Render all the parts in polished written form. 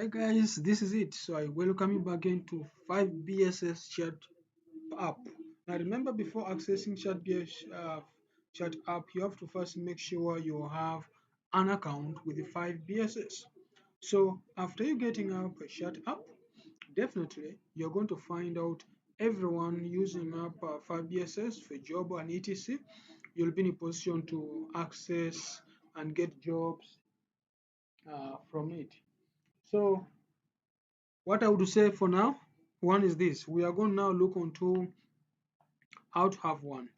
Hey guys, this is it. So I welcome you back into 5BSS chat app. Now remember, before accessing chat app, you have to first make sure you have an account with the 5BSS. So after you getting up a chat app, definitely you're going to find out everyone using up 5BSS for job and etc. You'll be in a position to access and get jobs from it. So what I would say for now, one is this. We are going to now look into how to have one.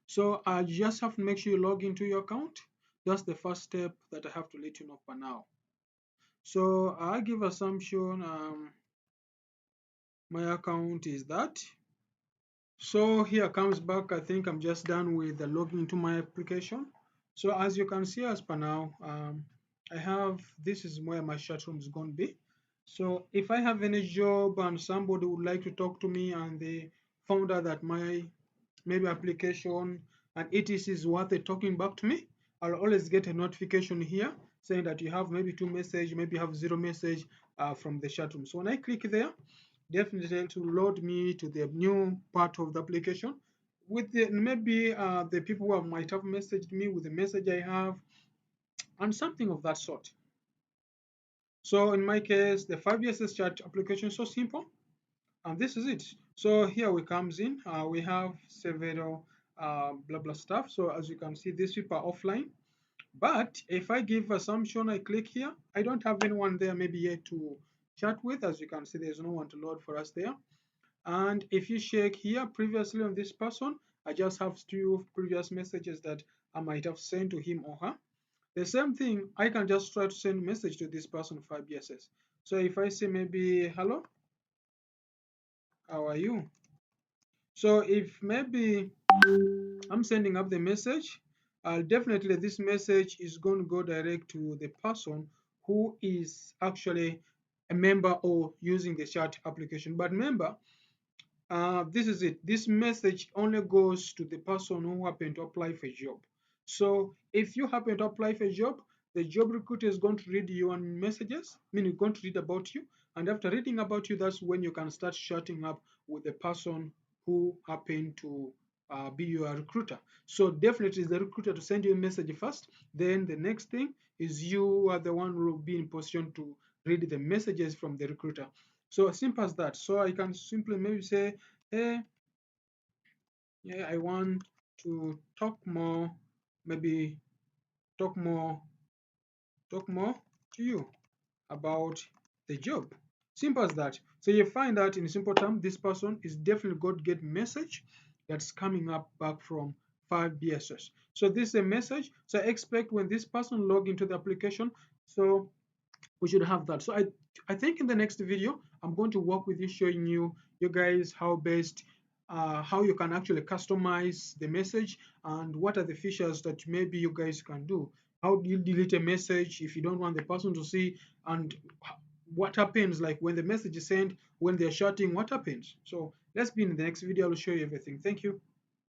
So I just have to make sure you log into your account. That's the first step that I have to let you know for now. So I give assumption my account is that. So here comes back. I think I'm just done with the logging into my application. So as you can see, as per now, I have, this is where my chat room is going to be. So if I have any job and somebody would like to talk to me and they found out that my maybe application and etc is what they're talking back to me, I'll always get a notification here saying that you have maybe 2 message, maybe you have 0 message from the chat room. So when I click there, definitely to load me to the new part of the application with the, maybe the people who might have messaged me with the message I have and something of that sort. So in my case, the 5BSS chat application is so simple, and this is it. So here we comes in, we have several blah blah stuff. So as you can see, these people are offline. But if I give assumption, I click here, I don't have anyone there maybe yet to chat with. As you can see, there's no one to load for us there. And if you check here previously on this person, I just have 2 previous messages that I might have sent to him or her. The same thing, I can just try to send message to this person 5BSS. So if I say maybe hello, how are you? So if maybe I'm sending up the message, definitely this message is going to go direct to the person who is actually a member or using the chat application. But remember, this is it. This message only goes to the person who happened to apply for a job. So if you happen to apply for a job, the job recruiter is going to read your messages, meaning going to read about you. And after reading about you, that's when you can start chatting up with the person who happened to be your recruiter. So definitely the recruiter to send you a message first. Then the next thing is you are the one who will be in position to read the messages from the recruiter. So simple as that. So I can simply maybe say, hey, yeah, I want to talk more, maybe talk more, talk more to you about the job. Simple as that. So you find that in simple terms, this person is definitely going to get message that's coming up back from 5BSS. So this is a message. So I expect when this person log into the application, so we should have that. So I think in the next video, I'm going to work with you showing you guys how best how you can actually customize the message and what are the features that maybe you guys can do. How do you delete a message if you don't want the person to see, and what happens like when the message is sent, when they're chatting, what happens. So let's be in the next video. I'll show you everything. Thank you.